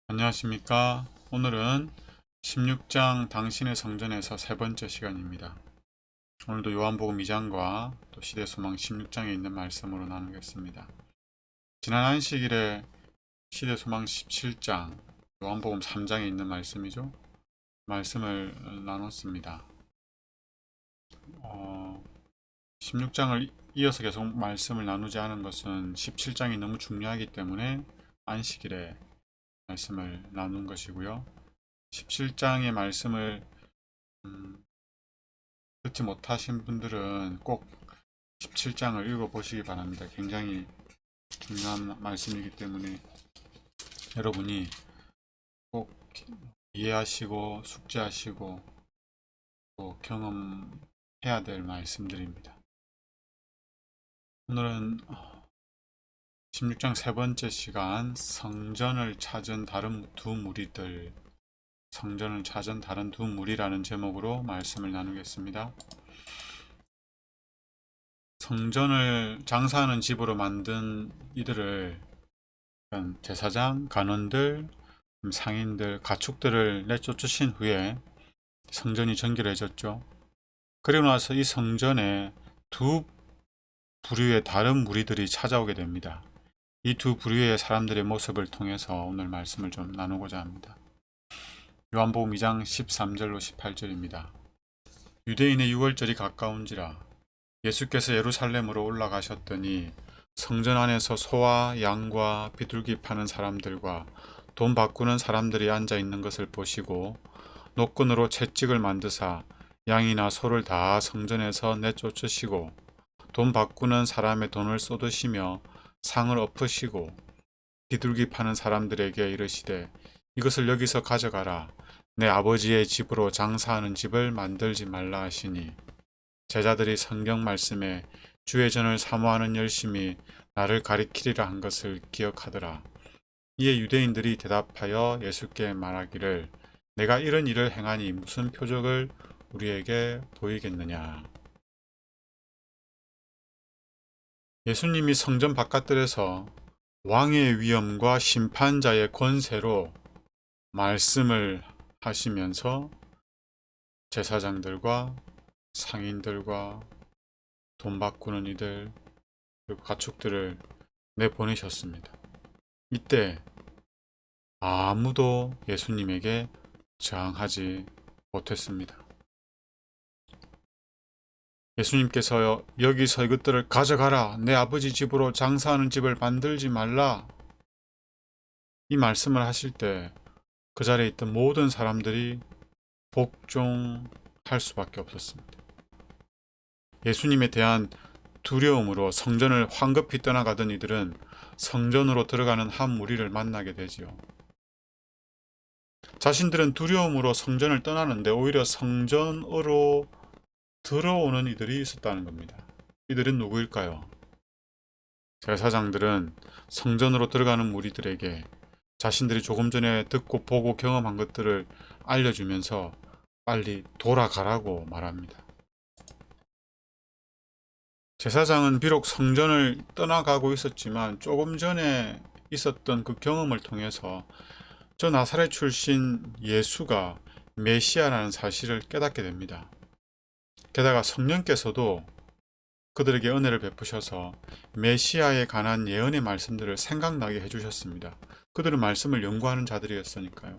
안녕하십니까. 오늘은 16장 당신의 성전에서 세 번째 시간입니다. 오늘도 요한복음 2장과 또 시대소망 16장에 있는 말씀으로 나누겠습니다. 지난 안식일에 시대소망 17장, 요한복음 3장에 있는 말씀이죠. 말씀을 나눴습니다. 16장을 이어서 계속 말씀을 나누지 않은 것은 17장이 너무 중요하기 때문에 안식일에 말씀을 나눈 것이고요. 17장의 말씀을 듣지 못하신 분들은 꼭 17장을 읽어보시기 바랍니다. 굉장히 중요한 말씀이기 때문에 여러분이 꼭 이해하시고 숙지하시고 또 경험해야 될 말씀들입니다. 오늘은 16장 세 번째 시간 성전을 찾은 다른 두 무리들, 성전을 찾은 다른 두 무리라는 제목으로 말씀을 나누겠습니다. 성전을 장사하는 집으로 만든 이들을 제사장, 간원들, 상인들, 가축들을 내쫓으신 후에 성전이 정결해졌죠. 그리고 나서 이 성전에 두 부류의 다른 무리들이 찾아오게 됩니다. 이 두 부류의 사람들의 모습을 통해서 오늘 말씀을 좀 나누고자 합니다. 요한복음 2장 13절로 18절입니다. 유대인의 유월절이 가까운지라 예수께서 예루살렘으로 올라가셨더니 성전 안에서 소와 양과 비둘기 파는 사람들과 돈 바꾸는 사람들이 앉아 있는 것을 보시고 노끈으로 채찍을 만드사 양이나 소를 다 성전에서 내쫓으시고 돈 바꾸는 사람의 돈을 쏟으시며 상을 엎으시고 비둘기 파는 사람들에게 이르시되 이것을 여기서 가져가라. 내 아버지의 집으로 장사하는 집을 만들지 말라 하시니 제자들이 성경 말씀에 주의 전을 사모하는 열심이 나를 가리키리라 한 것을 기억하더라. 이에 유대인들이 대답하여 예수께 말하기를 내가 이런 일을 행하니 무슨 표적을 우리에게 보이겠느냐. 예수님이 성전 바깥들에서 왕의 위엄과 심판자의 권세로 말씀을 하시면서 제사장들과 상인들과 돈 바꾸는 이들 그리고 가축들을 내보내셨습니다. 이때 아무도 예수님에게 저항하지 못했습니다. 예수님께서 여기서 이것들을 가져가라. 내 아버지 집으로 장사하는 집을 만들지 말라. 이 말씀을 하실 때 그 자리에 있던 모든 사람들이 복종할 수밖에 없었습니다. 예수님에 대한 두려움으로 성전을 황급히 떠나가던 이들은 성전으로 들어가는 한 무리를 만나게 되지요. 자신들은 두려움으로 성전을 떠나는데 오히려 성전으로 들어오는 이들이 있었다는 겁니다. 이들은 누구일까요? 제사장들은 성전으로 들어가는 무리들에게 자신들이 조금 전에 듣고 보고 경험한 것들을 알려주면서 빨리 돌아가라고 말합니다. 제사장은 비록 성전을 떠나가고 있었지만 조금 전에 있었던 그 경험을 통해서 저 나사렛 출신 예수가 메시아라는 사실을 깨닫게 됩니다. 게다가 성령께서도 그들에게 은혜를 베푸셔서 메시아에 관한 예언의 말씀들을 생각나게 해주셨습니다. 그들은 말씀을 연구하는 자들이었으니까요.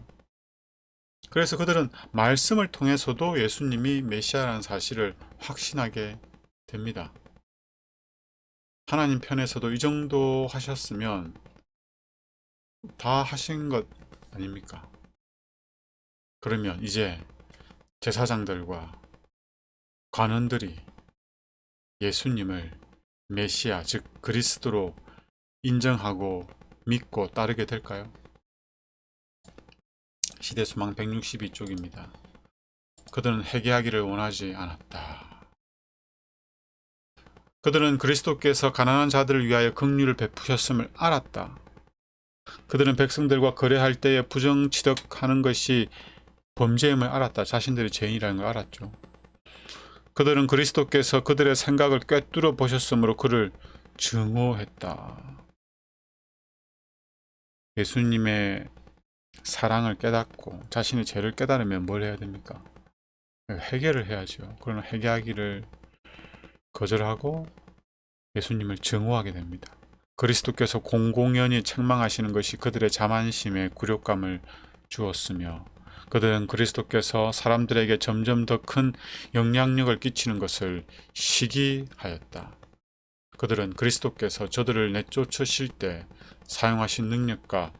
그래서 그들은 말씀을 통해서도 예수님이 메시아라는 사실을 확신하게 됩니다. 하나님 편에서도 이 정도 하셨으면 다 하신 것 아닙니까? 그러면 이제 제사장들과 관원들이 예수님을 메시아, 즉 그리스도로 인정하고 믿고 따르게 될까요? 시대수망 162쪽입니다. 그들은 회개하기를 원하지 않았다. 그들은 그리스도께서 가난한 자들을 위하여 긍휼을 베푸셨음을 알았다. 그들은 백성들과 거래할 때에 부정취득하는 것이 범죄임을 알았다. 자신들이 죄인이라는 걸 알았죠. 그들은 그리스도께서 그들의 생각을 꿰뚫어 보셨으므로 그를 증오했다. 예수님의 사랑을 깨닫고 자신의 죄를 깨달으면 뭘 해야 됩니까? 회개를 해야죠. 그러나 회개하기를 거절하고 예수님을 증오하게 됩니다. 그리스도께서 공공연히 책망하시는 것이 그들의 자만심에 굴욕감을 주었으며 그들은 그리스도께서 사람들에게 점점 더 큰 영향력을 끼치는 것을 시기하였다. 그들은 그리스도께서 저들을 내쫓으실 때 사용하신 능력과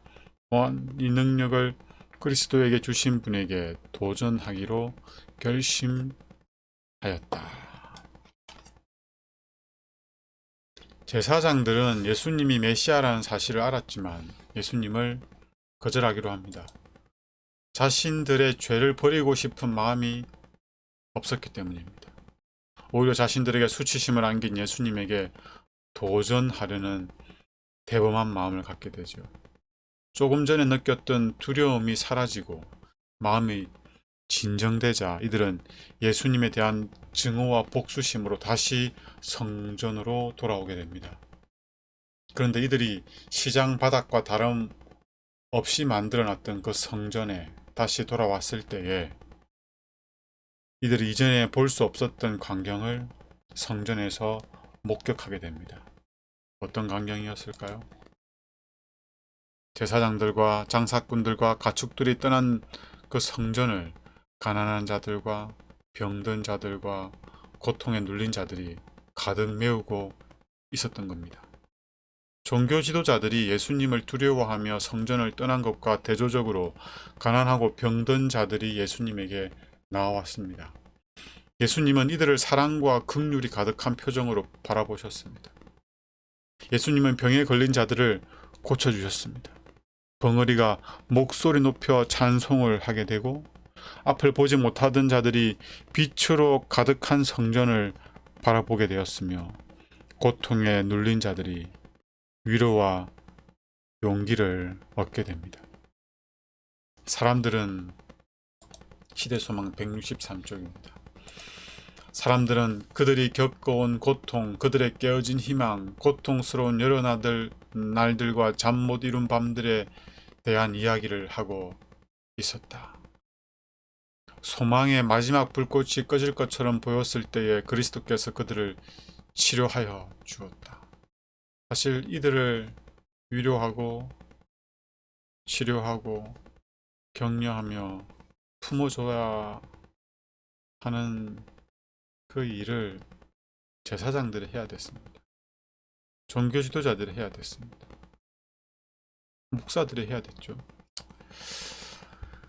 또한 이 능력을 그리스도에게 주신 분에게 도전하기로 결심하였다. 제사장들은 예수님이 메시아라는 사실을 알았지만 예수님을 거절하기로 합니다. 자신들의 죄를 버리고 싶은 마음이 없었기 때문입니다. 오히려 자신들에게 수치심을 안긴 예수님에게 도전하려는 대범한 마음을 갖게 되죠. 조금 전에 느꼈던 두려움이 사라지고 마음이 진정되자 이들은 예수님에 대한 증오와 복수심으로 다시 성전으로 돌아오게 됩니다. 그런데 이들이 시장 바닥과 다름없이 만들어놨던 그 성전에 다시 돌아왔을 때에 이들이 이전에 볼 수 없었던 광경을 성전에서 목격하게 됩니다. 어떤 광경이었을까요? 제사장들과 장사꾼들과 가축들이 떠난 그 성전을 가난한 자들과 병든 자들과 고통에 눌린 자들이 가득 메우고 있었던 겁니다. 종교 지도자들이 예수님을 두려워하며 성전을 떠난 것과 대조적으로 가난하고 병든 자들이 예수님에게 나와왔습니다. 예수님은 이들을 사랑과 긍휼이 가득한 표정으로 바라보셨습니다. 예수님은 병에 걸린 자들을 고쳐주셨습니다. 벙어리가 목소리 높여 찬송을 하게 되고 앞을 보지 못하던 자들이 빛으로 가득한 성전을 바라보게 되었으며 고통에 눌린 자들이 위로와 용기를 얻게 됩니다. 사람들은 시대소망 163쪽입니다. 사람들은 그들이 겪어온 고통, 그들의 깨어진 희망, 고통스러운 여러 날들과 잠 못 이룬 밤들에 대한 이야기를 하고 있었다. 소망의 마지막 불꽃이 꺼질 것처럼 보였을 때에 그리스도께서 그들을 치료하여 주었다. 사실 이들을 위로하고 치료하고 격려하며 품어줘야 하는 그 일을 제사장들이 해야 됐습니다. 종교 지도자들이 해야 됐습니다. 목사들이 해야 됐죠.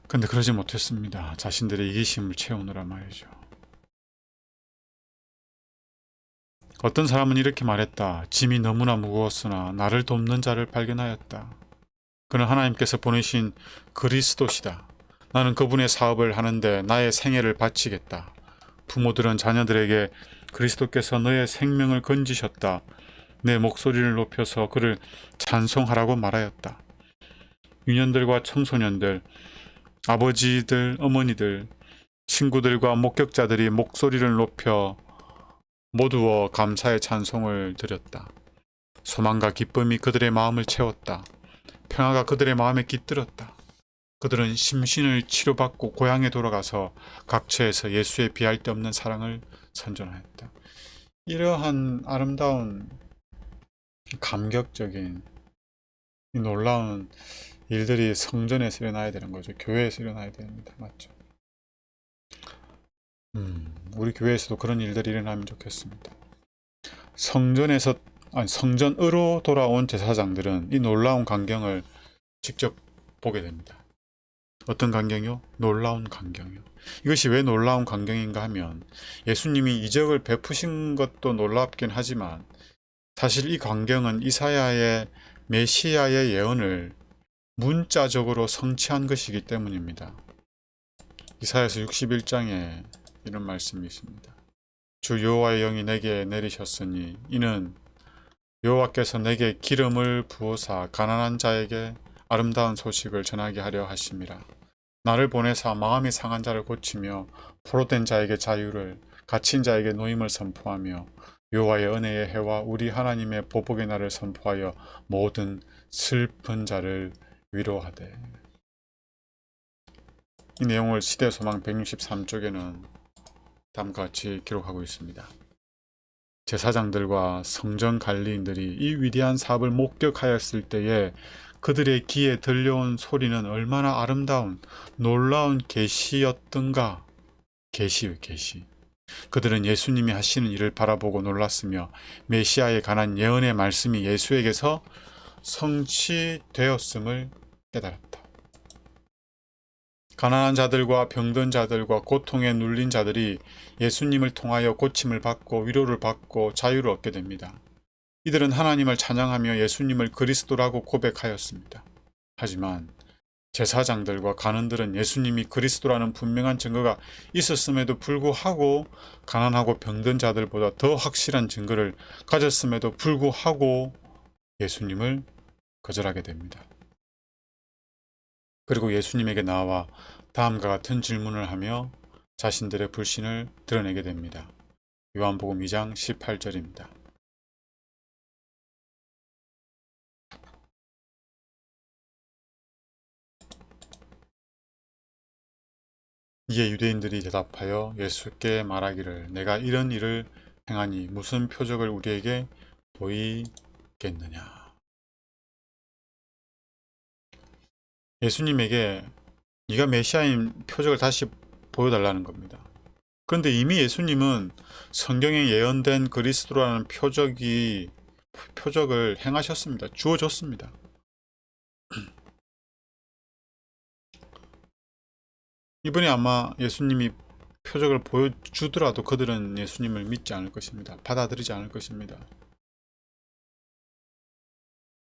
근데 그러지 못했습니다. 자신들의 이기심을 채우느라 말이죠. 어떤 사람은 이렇게 말했다. 짐이 너무나 무거웠으나 나를 돕는 자를 발견하였다. 그는 하나님께서 보내신 그리스도시다. 나는 그분의 사업을 하는데 나의 생애를 바치겠다. 부모들은 자녀들에게 그리스도께서 너의 생명을 건지셨다. 내 목소리를 높여서 그를 찬송하라고 말하였다. 유년들과 청소년들, 아버지들, 어머니들, 친구들과 목격자들이 목소리를 높여 모두어 감사의 찬송을 드렸다. 소망과 기쁨이 그들의 마음을 채웠다. 평화가 그들의 마음에 깃들었다. 그들은 심신을 치료받고 고향에 돌아가서 각처에서 예수의 비할 데 없는 사랑을 선전하였다. 이러한 아름다운 감격적인 놀라운 일들이 성전에서 일어나야 되는 거죠. 교회에서 일어나야 됩니다. 맞죠? 우리 교회에서도 그런 일들이 일어나면 좋겠습니다. 성전으로 돌아온 제사장들은 이 놀라운 광경을 직접 보게 됩니다. 어떤 광경이요? 놀라운 광경이요. 이것이 왜 놀라운 광경인가 하면 예수님이 이적을 베푸신 것도 놀랍긴 하지만 사실 이 광경은 이사야의 메시아의 예언을 문자적으로 성취한 것이기 때문입니다. 이사야서 61장에 이런 말씀이 있습니다. 주 여호와의 영이 내게 내리셨으니 이는 여호와께서 내게 기름을 부으사 가난한 자에게 아름다운 소식을 전하게 하려 하심이라. 나를 보내사 마음이 상한 자를 고치며 포로된 자에게 자유를, 갇힌 자에게 노임을 선포하며 여호와의 은혜의 해와 우리 하나님의 보복의 날을 선포하여 모든 슬픈 자를 위로하되. 이 내용을 시대소망 163쪽에는 다음과 같이 기록하고 있습니다. 제사장들과 성전 관리인들이 이 위대한 사업을 목격하였을 때에 그들의 귀에 들려온 소리는 얼마나 아름다운 놀라운 계시였던가. 계시요, 계시. 그들은 예수님이 하시는 일을 바라보고 놀랐으며 메시아에 관한 예언의 말씀이 예수에게서 성취되었음을 깨달았다. 가난한 자들과 병든 자들과 고통에 눌린 자들이 예수님을 통하여 고침을 받고 위로를 받고 자유를 얻게 됩니다. 이들은 하나님을 찬양하며 예수님을 그리스도라고 고백하였습니다. 하지만 제사장들과 관원들은 예수님이 그리스도라는 분명한 증거가 있었음에도 불구하고 가난하고 병든 자들보다 더 확실한 증거를 가졌음에도 불구하고 예수님을 거절하게 됩니다. 그리고 예수님에게 나와 다음과 같은 질문을 하며 자신들의 불신을 드러내게 됩니다. 요한복음 2장 18절입니다. 이에 유대인들이 대답하여 예수께 말하기를 내가 이런 일을 행하니 무슨 표적을 우리에게 보이겠느냐. 예수님에게 네가 메시아인 표적을 다시 보여달라는 겁니다. 그런데 이미 예수님은 성경에 예언된 그리스도라는 표적을 행하셨습니다. 주어졌습니다. 이번에 아마 예수님이 표적을 보여주더라도 그들은 예수님을 믿지 않을 것입니다. 받아들이지 않을 것입니다.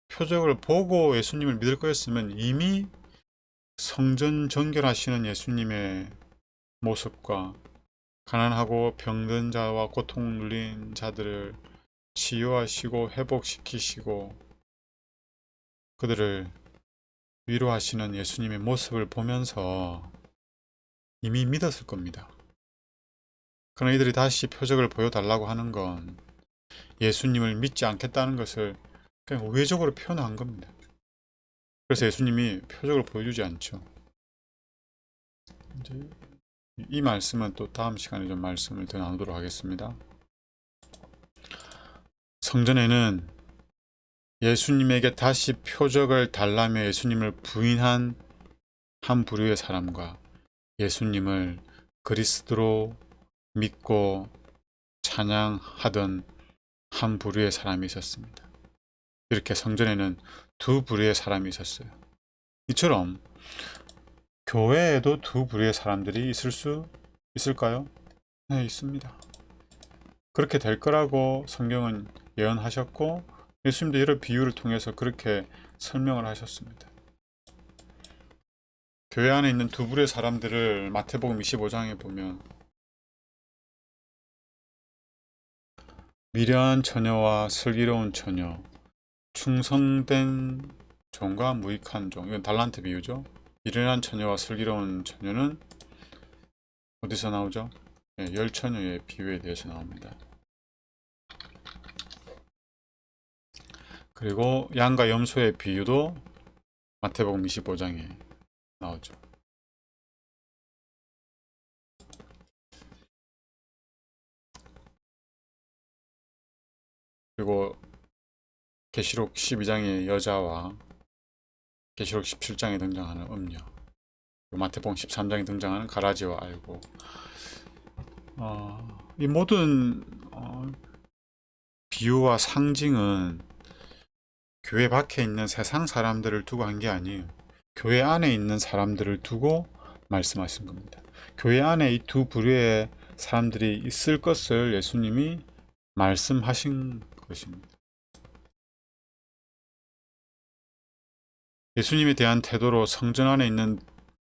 표적을 보고 예수님을 믿을 거였으면 이미 성전 정결하시는 예수님의 모습과 가난하고 병든 자와 고통 눌린 자들을 치유하시고 회복시키시고 그들을 위로하시는 예수님의 모습을 보면서 이미 믿었을 겁니다. 그러나 이들이 다시 표적을 보여달라고 하는 건 예수님을 믿지 않겠다는 것을 그냥 우회적으로 표현한 겁니다. 그래서 예수님이 표적을 보여주지 않죠. 이제 이 말씀은 또 다음 시간에 좀 말씀을 더 나누도록 하겠습니다. 성전에는 예수님에게 다시 표적을 달라며 예수님을 부인한 한 부류의 사람과 예수님을 그리스도로 믿고 찬양하던 한 부류의 사람이 있었습니다. 이렇게 성전에는 두 부류의 사람이 있었어요. 이처럼 교회에도 두 부류의 사람들이 있을 수 있을까요? 네, 있습니다. 그렇게 될 거라고 성경은 예언하셨고 예수님도 여러 비유를 통해서 그렇게 설명을 하셨습니다. 교회 안에 있는 두 부류의 사람들을 마태복음 25장에 보면 미련한 처녀와 슬기로운 처녀, 충성된 종과 무익한 종, 이건 달란트 비유죠. 미련한 처녀와 슬기로운 처녀는 어디서 나오죠? 네, 열처녀의 비유에 대해서 나옵니다. 그리고 양과 염소의 비유도 마태복음 25장에 나오죠. 그리고 계시록 12장의 여자와 계시록 17장에 등장하는 음녀, 마태복음 13장에 등장하는 가라지와 알고, 이 모든 비유와 상징은 교회 밖에 있는 세상 사람들을 두고 한 게 아니에요. 교회 안에 있는 사람들을 두고 말씀하신 겁니다. 교회 안에 이 두 부류의 사람들이 있을 것을 예수님이 말씀하신 것입니다. 예수님에 대한 태도로 성전 안에 있는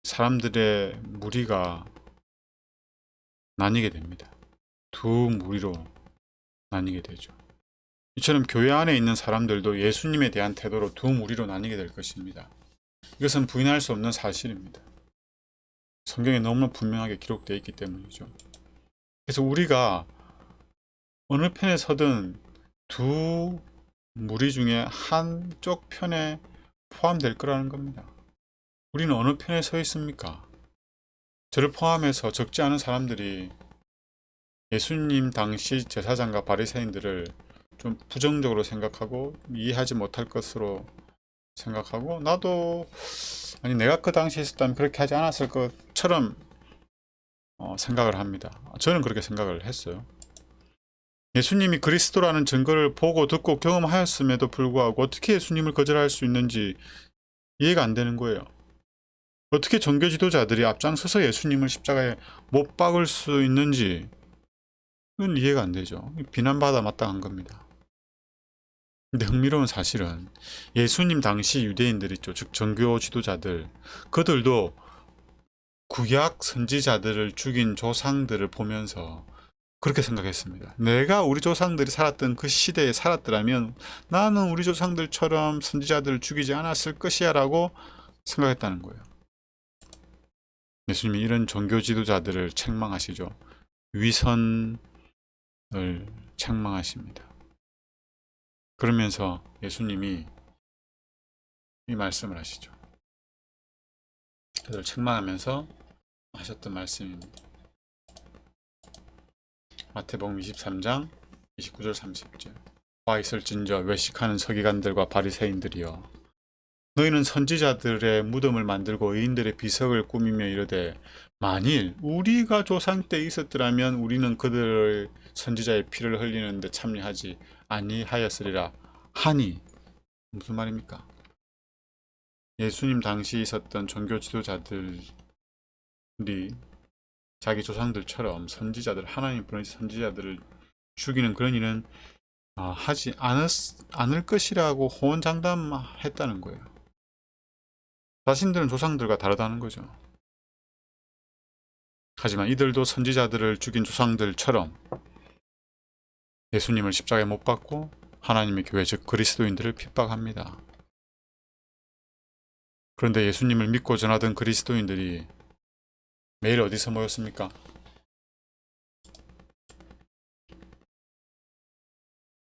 사람들의 무리가 나뉘게 됩니다. 두 무리로 나뉘게 되죠. 이처럼 교회 안에 있는 사람들도 예수님에 대한 태도로 두 무리로 나뉘게 될 것입니다. 이것은 부인할 수 없는 사실입니다. 성경에 너무나 분명하게 기록되어 있기 때문이죠. 그래서 우리가 어느 편에 서든 두 무리 중에 한쪽 편에 포함될 거라는 겁니다. 우리는 어느 편에 서 있습니까? 저를 포함해서 적지 않은 사람들이 예수님 당시 제사장과 바리새인들을 좀 부정적으로 생각하고 이해하지 못할 것으로 생각하고, 나도 아니 내가 그 당시에 있었다면 그렇게 하지 않았을 것처럼 생각을 합니다. 저는 그렇게 생각을 했어요. 예수님이 그리스도라는 증거를 보고 듣고 경험하였음에도 불구하고 어떻게 예수님을 거절할 수 있는지 이해가 안 되는 거예요. 어떻게 종교 지도자들이 앞장서서 예수님을 십자가에 못 박을 수 있는지 그건 이해가 안 되죠. 비난받아 마땅한 겁니다. 근데 흥미로운 사실은 예수님 당시 유대인들 있죠. 즉 종교 지도자들, 그들도 구약 선지자들을 죽인 조상들을 보면서 그렇게 생각했습니다. 내가 우리 조상들이 살았던 그 시대에 살았더라면 나는 우리 조상들처럼 선지자들을 죽이지 않았을 것이야 라고 생각했다는 거예요. 예수님이 이런 종교 지도자들을 책망하시죠. 위선을 책망하십니다. 그러면서 예수님이 이 말씀을 하시죠. 그들을 책망하면서 하셨던 말씀입니다. 마태복음 23장 29절 30절. 와 있을진저 외식하는 서기관들과 바리새인들이여, 너희는 선지자들의 무덤을 만들고 의인들의 비석을 꾸미며 이르되 만일 우리가 조상 때 있었더라면 우리는 그들의 선지자의 피를 흘리는데 참여하지 아니하였으리라 하니. 무슨 말입니까? 예수님 당시 있었던 종교 지도자들이 자기 조상들처럼 선지자들, 하나님 보내신 선지자들을 죽이는 그런 일은 하지 않을 것이라고 호언장담했다는 거예요. 자신들은 조상들과 다르다는 거죠. 하지만 이들도 선지자들을 죽인 조상들처럼 예수님을 십자가에 못 박고 하나님의 교회 즉 그리스도인들을 핍박합니다. 그런데 예수님을 믿고 전하던 그리스도인들이 매일 어디서 모였습니까?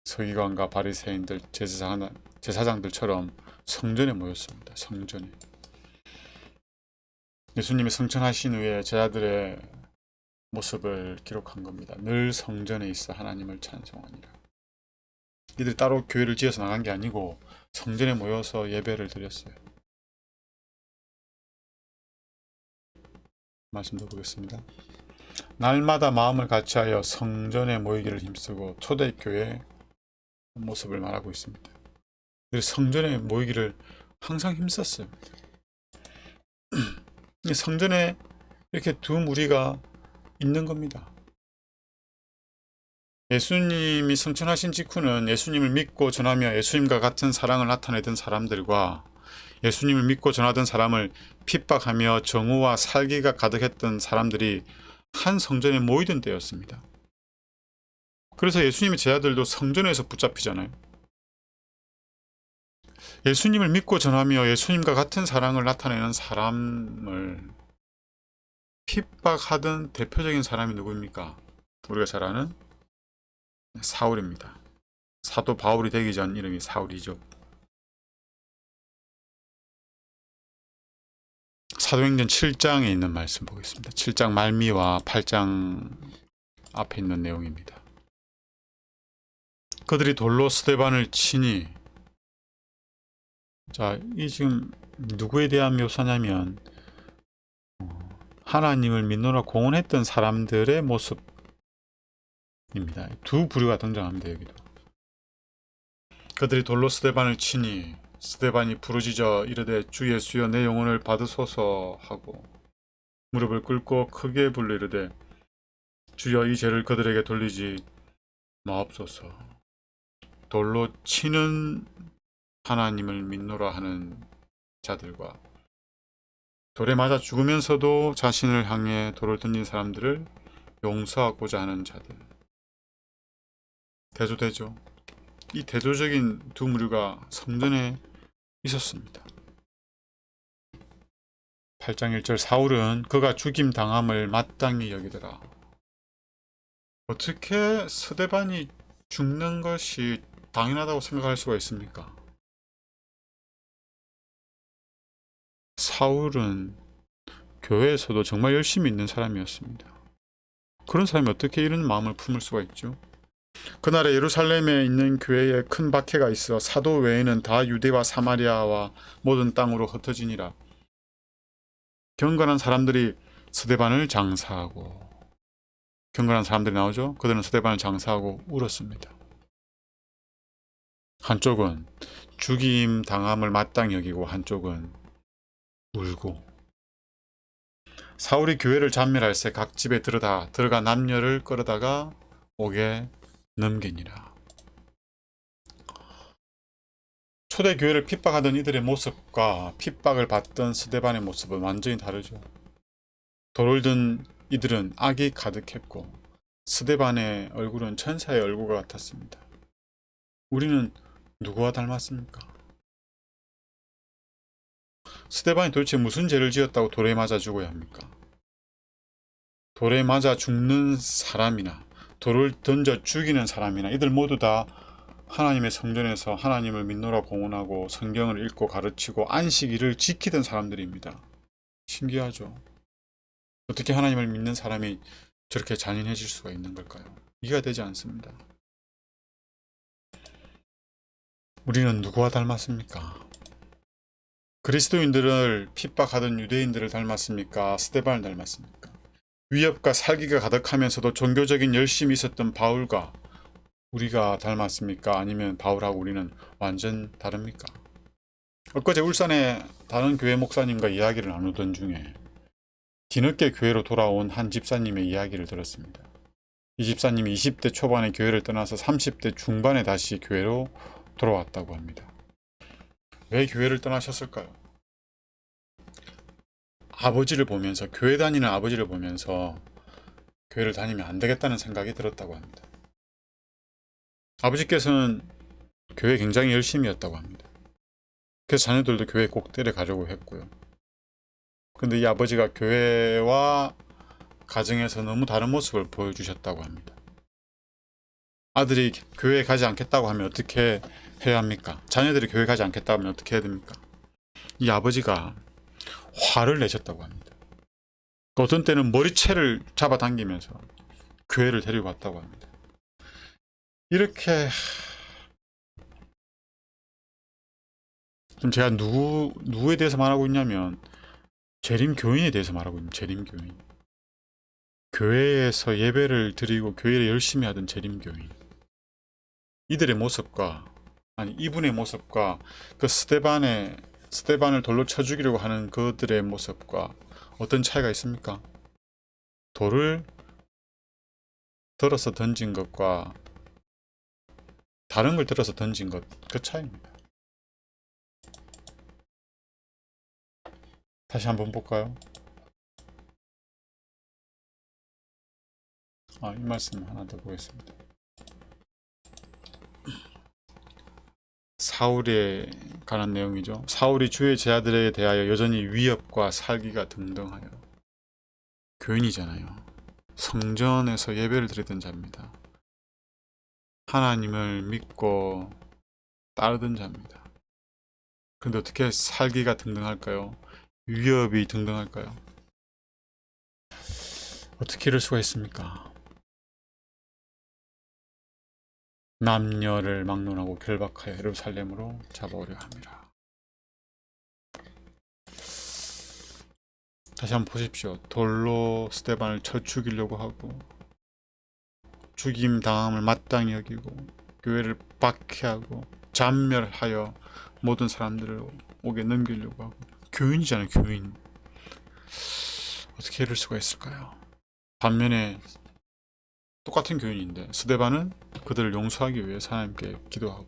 서기관과 바리새인들, 제사장들처럼 성전에 모였습니다. 성전에. 예수님이 성천하신 후에 제자들의 모습을 기록한 겁니다. 늘 성전에 있어 하나님을 찬송하니라. 이들이 따로 교회를 지어서 나간 게 아니고 성전에 모여서 예배를 드렸어요. 말씀 드리겠습니다. 날마다 마음을 같이하여 성전에 모이기를 힘쓰고 초대교회 모습을 말하고 있습니다. 성전에 모이기를 항상 힘썼어요. 성전에 이렇게 두 무리가 있는 겁니다. 예수님이 성천하신 직후는 예수님을 믿고 전하며 예수님과 같은 사랑을 나타내던 사람들과 예수님을 믿고 전하던 사람을 핍박하며 정오와 살기가 가득했던 사람들이 한 성전에 모이던 때였습니다. 그래서 예수님의 제자들도 성전에서 붙잡히잖아요. 예수님을 믿고 전하며 예수님과 같은 사랑을 나타내는 사람을 핍박하던 대표적인 사람이 누구입니까? 우리가 잘 아는 사울입니다. 사도 바울이 되기 전 이름이 사울이죠. 사도행전 7장에 있는 말씀 보겠습니다. 7장 말미와 8장 앞에 있는 내용입니다. 그들이 돌로 스데반을 치니, 자, 이 지금 누구에 대한 묘사냐면 하나님을 믿노라 공언했던 사람들의 모습입니다. 두 부류가 등장합니다. 여기도. 그들이 돌로 스데반을 치니 스데반이 부르짖어 이르되 주 예수여 내 영혼을 받으소서 하고 무릎을 꿇고 크게 불러 이르되 주여 이 죄를 그들에게 돌리지 마옵소서. 돌로 치는 하나님을 믿노라 하는 자들과 돌에 맞아 죽으면서도 자신을 향해 돌을 던진 사람들을 용서하고자 하는 자들. 대조되죠. 이 대조적인 두 무리가 성전에 있었습니다. 8장 1절 사울은 그가 죽임 당함을 마땅히 여기더라. 어떻게 스데반이 죽는 것이 당연하다고 생각할 수가 있습니까? 사울은 교회에서도 정말 열심히 있는 사람이었습니다. 그런 사람이 어떻게 이런 마음을 품을 수가 있죠? 그날에 예루살렘에 있는 교회에 큰 박해가 있어 사도 외에는 다 유대와 사마리아와 모든 땅으로 흩어지니라. 경건한 사람들이 스데반을 장사하고, 경건한 사람들이 나오죠. 그들은 스데반을 장사하고 울었습니다. 한쪽은 죽임 당함을 마땅히 여기고 한쪽은 울고. 사울이 교회를 잔멸할새 각 집에 들어가 남녀를 끌어다가 옥에 넘기니라. 초대교회를 핍박하던 이들의 모습과 핍박을 받던 스데반의 모습은 완전히 다르죠. 돌을 든 이들은 악이 가득했고 스데반의 얼굴은 천사의 얼굴과 같았습니다. 우리는 누구와 닮았습니까? 스데반이 도대체 무슨 죄를 지었다고 돌에 맞아 죽어야 합니까? 돌에 맞아 죽는 사람이나 돌을 던져 죽이는 사람이나 이들 모두 다 하나님의 성전에서 하나님을 믿노라 공언하고 성경을 읽고 가르치고 안식일을 지키던 사람들입니다. 신기하죠? 어떻게 하나님을 믿는 사람이 저렇게 잔인해질 수가 있는 걸까요? 이해가 되지 않습니다. 우리는 누구와 닮았습니까? 그리스도인들을 핍박하던 유대인들을 닮았습니까? 스데반을 닮았습니까? 위협과 살기가 가득하면서도 종교적인 열심이 있었던 바울과 우리가 닮았습니까? 아니면 바울하고 우리는 완전 다릅니까? 엊그제 울산의 다른 교회 목사님과 이야기를 나누던 중에 뒤늦게 교회로 돌아온 한 집사님의 이야기를 들었습니다. 이 집사님이 20대 초반에 교회를 떠나서 30대 중반에 다시 교회로 돌아왔다고 합니다. 왜 교회를 떠나셨을까요? 아버지를 보면서, 교회 다니는 아버지를 보면서 교회를 다니면 안 되겠다는 생각이 들었다고 합니다. 아버지께서는 교회 굉장히 열심히 했다고 합니다. 그래서 자녀들도 교회 꼭 데려가려고 했고요. 근데 이 아버지가 교회와 가정에서 너무 다른 모습을 보여주셨다고 합니다. 아들이 교회에 가지 않겠다고 하면 어떻게 해야 합니까? 자녀들이 교회 가지 않겠다고 하면 어떻게 해야 됩니까? 이 아버지가 화를 내셨다고 합니다. 어떤 때는 머리채를 잡아당기면서 교회를 데리고 갔다고 합니다. 이렇게 좀 제가 누구에 대해서 말하고 있냐면 재림교인에 대해서 말하고 있는 재림교인. 교회에서 예배를 드리고 교회를 열심히 하던 재림교인. 이들의 모습과, 아니 이분의 모습과 그 스데반을 돌로 쳐 죽이려고 하는 그들의 모습과 어떤 차이가 있습니까? 돌을 들어서 던진 것과 다른 걸 들어서 던진 것, 그 차이입니다. 다시 한번 볼까요? 이 말씀 하나 더 보겠습니다. 사울에 관한 내용이죠. 사울이 주의 제자들에 대하여 여전히 위협과 살기가 등등하여. 교인이잖아요. 성전에서 예배를 드리던 자입니다. 하나님을 믿고 따르던 자입니다. 근데 어떻게 살기가 등등할까요? 위협이 등등할까요? 어떻게 이럴 수가 있습니까? 남녀를 막론하고 결박하여 예루살렘으로 잡아오려 함이라. 다시 한번 보십시오. 돌로 스데반을 쳐 죽이려고 하고 죽임 당함을 마땅히 여기고 교회를 박해하고 잔멸하여 모든 사람들을 옥에 넘기려고 하고. 교인이잖아요, 교인. 어떻게 이럴 수가 있을까요? 반면에 똑같은 교인인데 스데반은 그들을 용서하기 위해 하나님께 기도하고,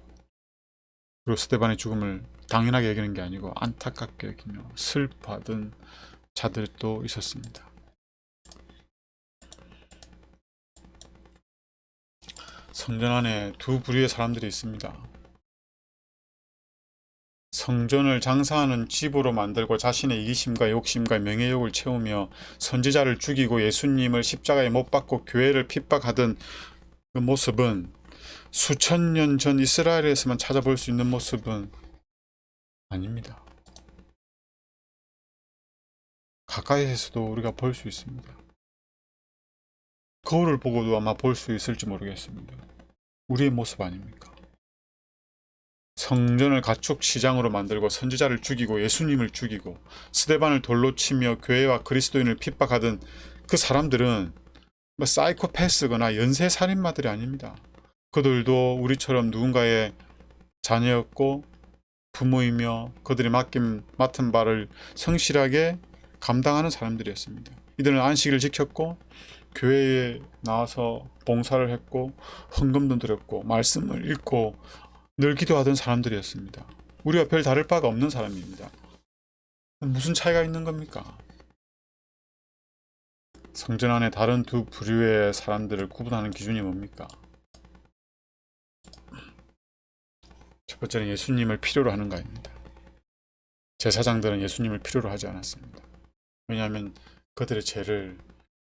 그리고 스데반의 죽음을 당연하게 여기는 게 아니고 안타깝게 여기며 슬퍼하던 자들도 있었습니다. 성전 안에 두 부류의 사람들이 있습니다. 성전을 장사하는 집으로 만들고 자신의 이기심과 욕심과 명예욕을 채우며 선지자를 죽이고 예수님을 십자가에 못 박고 교회를 핍박하던 그 모습은 수천 년 전 이스라엘에서만 찾아볼 수 있는 모습은 아닙니다. 가까이에서도 우리가 볼 수 있습니다. 거울을 보고도 아마 볼 수 있을지 모르겠습니다. 우리의 모습 아닙니까? 성전을 가축 시장으로 만들고 선지자를 죽이고 예수님을 죽이고 스데반을 돌로 치며 교회와 그리스도인을 핍박하던 그 사람들은 뭐 사이코패스거나 연쇄살인마들이 아닙니다. 그들도 우리처럼 누군가의 자녀였고 부모이며 그들이 맡은 바를 성실하게 감당하는 사람들이었습니다. 이들은 안식일을 지켰고 교회에 나와서 봉사를 했고 헌금도 드렸고 말씀을 읽고 늘 기도하던 사람들이었습니다. 우리와 별 다를 바가 없는 사람입니다. 무슨 차이가 있는 겁니까? 성전 안에 다른 두 부류의 사람들을 구분하는 기준이 뭡니까? 첫 번째는 예수님을 필요로 하는가입니다. 제사장들은 예수님을 필요로 하지 않았습니다. 왜냐하면 그들의 죄를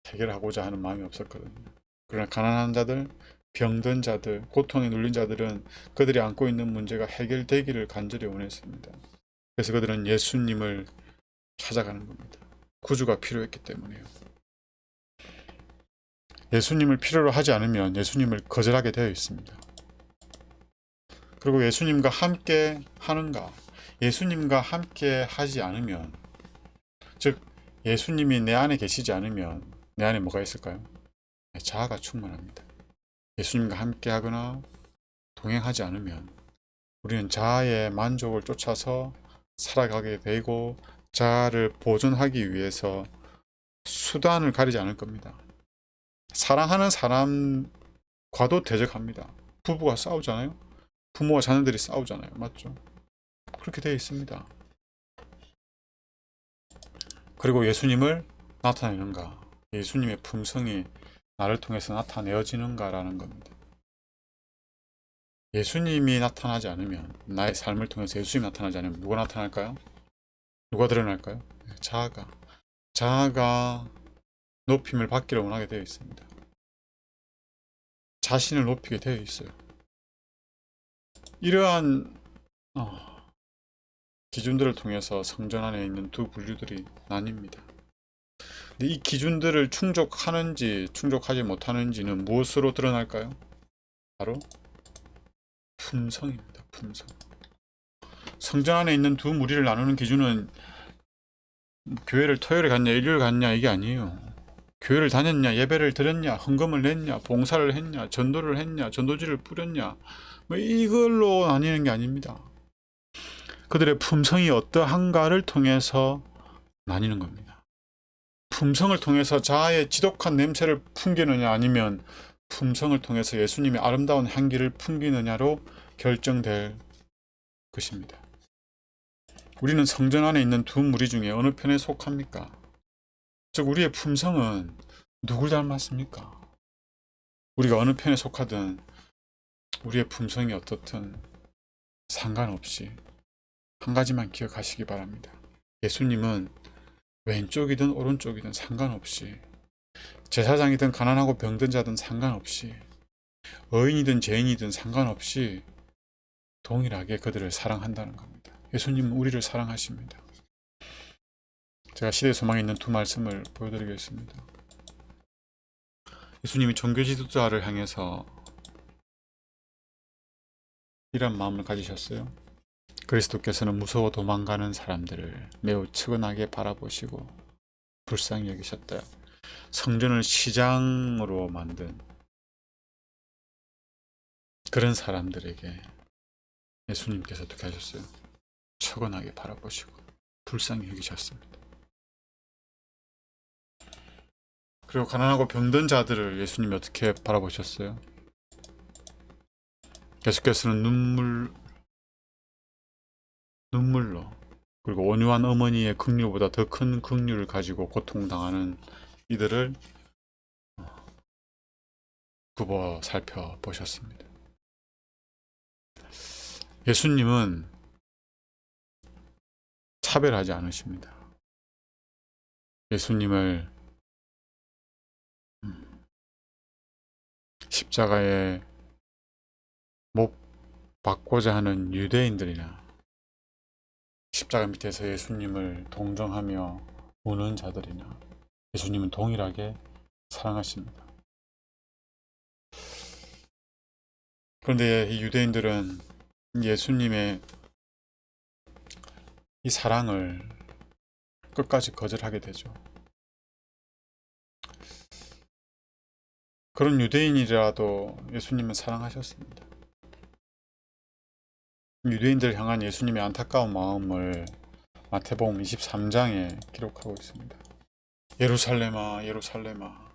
해결하고자 하는 마음이 없었거든요. 그러나 가난한 자들, 병든 자들, 고통에 눌린 자들은 그들이 안고 있는 문제가 해결되기를 간절히 원했습니다. 그래서 그들은 예수님을 찾아가는 겁니다. 구주가 필요했기 때문에요. 예수님을 필요로 하지 않으면 예수님을 거절하게 되어 있습니다. 그리고 예수님과 함께 하는가, 예수님과 함께 하지 않으면, 즉 예수님이 내 안에 계시지 않으면 내 안에 뭐가 있을까요? 자아가 충만합니다. 예수님과 함께 하거나 동행하지 않으면 우리는 자아의 만족을 쫓아서 살아가게 되고 자아를 보존하기 위해서 수단을 가리지 않을 겁니다. 사랑하는 사람과도 대적합니다. 부부가 싸우잖아요. 부모와 자녀들이 싸우잖아요. 맞죠? 그렇게 되어 있습니다. 그리고 예수님을 나타내는가? 예수님의 품성이 나를 통해서 나타내어지는가라는 겁니다. 예수님이 나타나지 않으면, 나의 삶을 통해서 예수님이 나타나지 않으면 누가 나타날까요? 누가 드러날까요? 자아가 높임을 받기를 원하게 되어 있습니다. 자신을 높이게 되어 있어요. 이러한 기준들을 통해서 성전 안에 있는 두 분류들이 나뉩니다. 근데 이 기준들을 충족하는지 충족하지 못하는지는 무엇으로 드러날까요? 바로 품성입니다. 품성. 성전 안에 있는 두 무리를 나누는 기준은 교회를 토요일에 갔냐 일요일 갔냐 이게 아니에요. 교회를 다녔냐, 예배를 드렸냐, 헌금을 냈냐, 봉사를 했냐, 전도를 했냐, 전도지를 뿌렸냐, 뭐 이걸로 나뉘는 게 아닙니다. 그들의 품성이 어떠한가를 통해서 나뉘는 겁니다. 품성을 통해서 자아의 지독한 냄새를 풍기느냐 아니면 품성을 통해서 예수님의 아름다운 향기를 풍기느냐로 결정될 것입니다. 우리는 성전 안에 있는 두 무리 중에 어느 편에 속합니까? 즉 우리의 품성은 누굴 닮았습니까? 우리가 어느 편에 속하든 우리의 품성이 어떻든 상관없이 한 가지만 기억하시기 바랍니다. 예수님은 왼쪽이든 오른쪽이든 상관없이, 제사장이든 가난하고 병든 자든 상관없이, 의인이든 죄인이든 상관없이 동일하게 그들을 사랑한다는 겁니다. 예수님은 우리를 사랑하십니다. 제가 시대 소망에 있는 두 말씀을 보여드리겠습니다. 예수님이 종교 지도자를 향해서 이런 마음을 가지셨어요. 그리스도께서는 무서워 도망가는 사람들을 매우 측은하게 바라보시고 불쌍히 여기셨다. 성전을 시장으로 만든 그런 사람들에게 예수님께서 어떻게 하셨어요? 측은하게 바라보시고 불쌍히 여기셨습니다. 그리고 가난하고 병든 자들을 예수님이 어떻게 바라보셨어요? 예수께서는 눈물로, 그리고 온유한 어머니의 긍휼보다 더 큰 긍휼을 가지고 고통당하는 이들을 굽어 살펴보셨습니다. 예수님은 차별하지 않으십니다. 예수님을 십자가에 못 박고자 하는 유대인들이나 십자가 밑에서 예수님을 동정하며 우는 자들이나 예수님은 동일하게 사랑하십니다. 그런데 이 유대인들은 예수님의 이 사랑을 끝까지 거절하게 되죠. 그런 유대인이라도 예수님은 사랑하셨습니다. 유대인들 향한 예수님의 안타까운 마음을 마태복음 23장에 기록하고 있습니다. 예루살렘아, 예루살렘아,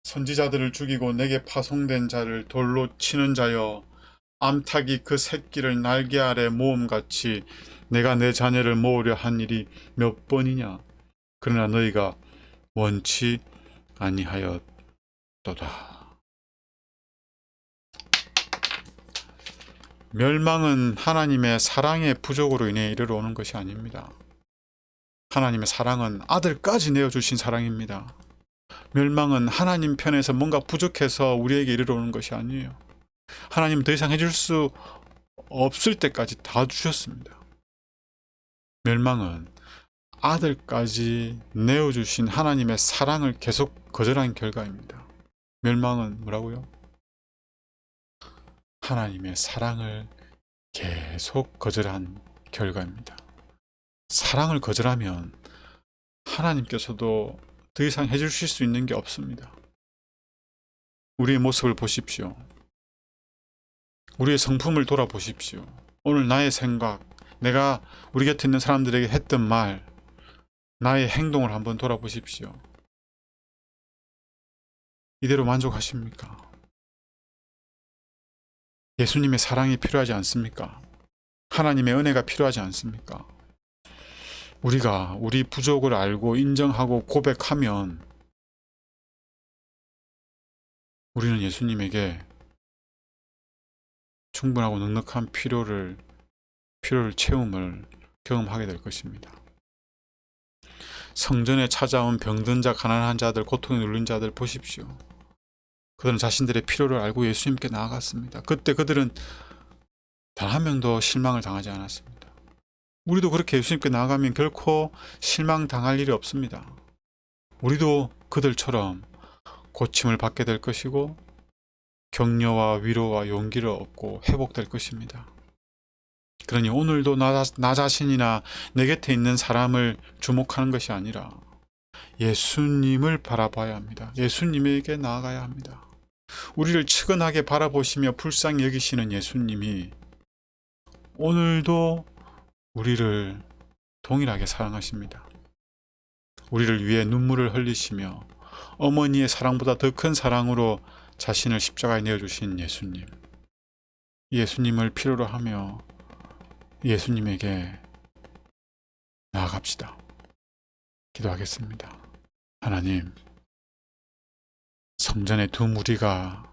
선지자들을 죽이고 내게 파송된 자를 돌로 치는 자여, 암탉이 그 새끼를 날개 아래 모음같이 내가 내 자녀를 모으려 한 일이 몇 번이냐. 그러나 너희가 원치 아니하였도다. 멸망은 하나님의 사랑의 부족으로 인해 이르러 오는 것이 아닙니다. 하나님의 사랑은 아들까지 내어주신 사랑입니다. 멸망은 하나님 편에서 뭔가 부족해서 우리에게 이르러 오는 것이 아니에요. 하나님은 더 이상 해줄 수 없을 때까지 다 주셨습니다. 멸망은 아들까지 내어주신 하나님의 사랑을 계속 거절한 결과입니다. 멸망은 뭐라고요? 하나님의 사랑을 계속 거절한 결과입니다. 사랑을 거절하면 하나님께서도 더 이상 해주실 수 있는 게 없습니다. 우리의 모습을 보십시오. 우리의 성품을 돌아보십시오. 오늘 나의 생각, 내가 우리 곁에 있는 사람들에게 했던 말, 나의 행동을 한번 돌아보십시오. 이대로 만족하십니까? 예수님의 사랑이 필요하지 않습니까? 하나님의 은혜가 필요하지 않습니까? 우리가 우리 부족을 알고 인정하고 고백하면 우리는 예수님에게 충분하고 넉넉한 필요를 채움을 경험하게 될 것입니다. 성전에 찾아온 병든 자, 가난한 자들, 고통에 눌린 자들 보십시오. 그들은 자신들의 필요를 알고 예수님께 나아갔습니다. 그때 그들은 단 한 명도 실망을 당하지 않았습니다. 우리도 그렇게 예수님께 나아가면 결코 실망당할 일이 없습니다. 우리도 그들처럼 고침을 받게 될 것이고 격려와 위로와 용기를 얻고 회복될 것입니다. 그러니 오늘도 나 자신이나 내 곁에 있는 사람을 주목하는 것이 아니라 예수님을 바라봐야 합니다. 예수님에게 나아가야 합니다. 우리를 측은하게 바라보시며 불쌍히 여기시는 예수님이 오늘도 우리를 동일하게 사랑하십니다. 우리를 위해 눈물을 흘리시며 어머니의 사랑보다 더 큰 사랑으로 자신을 십자가에 내어주신 예수님. 예수님을 필요로 하며 예수님에게 나아갑시다. 기도하겠습니다. 하나님, 성전에 두 무리가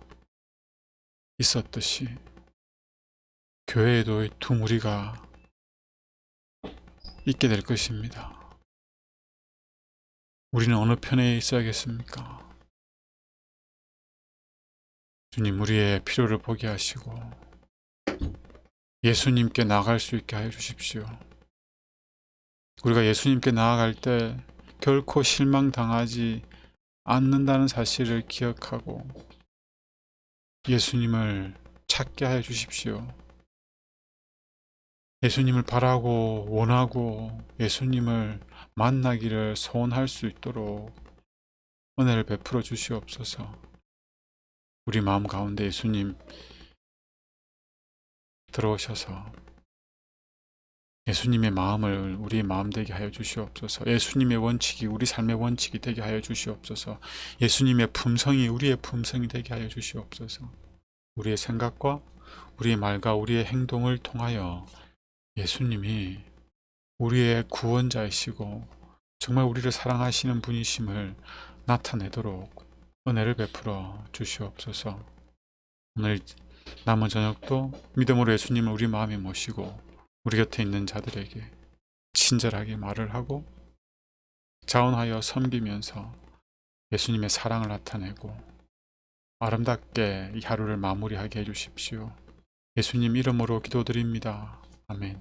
있었듯이 교회에도 두 무리가 있게 될 것입니다. 우리는 어느 편에 있어야겠습니까? 주님, 우리의 필요를 보게 하시고 예수님께 나아갈 수 있게 하여 주십시오. 우리가 예수님께 나아갈 때 결코 실망당하지 않는다는 사실을 기억하고 예수님을 찾게 하여 주십시오. 예수님을 바라고 원하고 예수님을 만나기를 소원할 수 있도록 은혜를 베풀어 주시옵소서. 우리 마음 가운데 예수님 들어오셔서 예수님의 마음을 우리의 마음 되게 하여 주시옵소서. 예수님의 원칙이 우리 삶의 원칙이 되게 하여 주시옵소서. 예수님의 품성이 우리의 품성이 되게 하여 주시옵소서. 우리의 생각과 우리의 말과 우리의 행동을 통하여 예수님이 우리의 구원자이시고 정말 우리를 사랑하시는 분이심을 나타내도록 은혜를 베풀어 주시옵소서. 오늘 남은 저녁도 믿음으로 예수님을 우리 마음에 모시고 우리 곁에 있는 자들에게 친절하게 말을 하고 자원하여 섬기면서 예수님의 사랑을 나타내고 아름답게 이 하루를 마무리하게 해주십시오. 예수님 이름으로 기도드립니다. 아멘.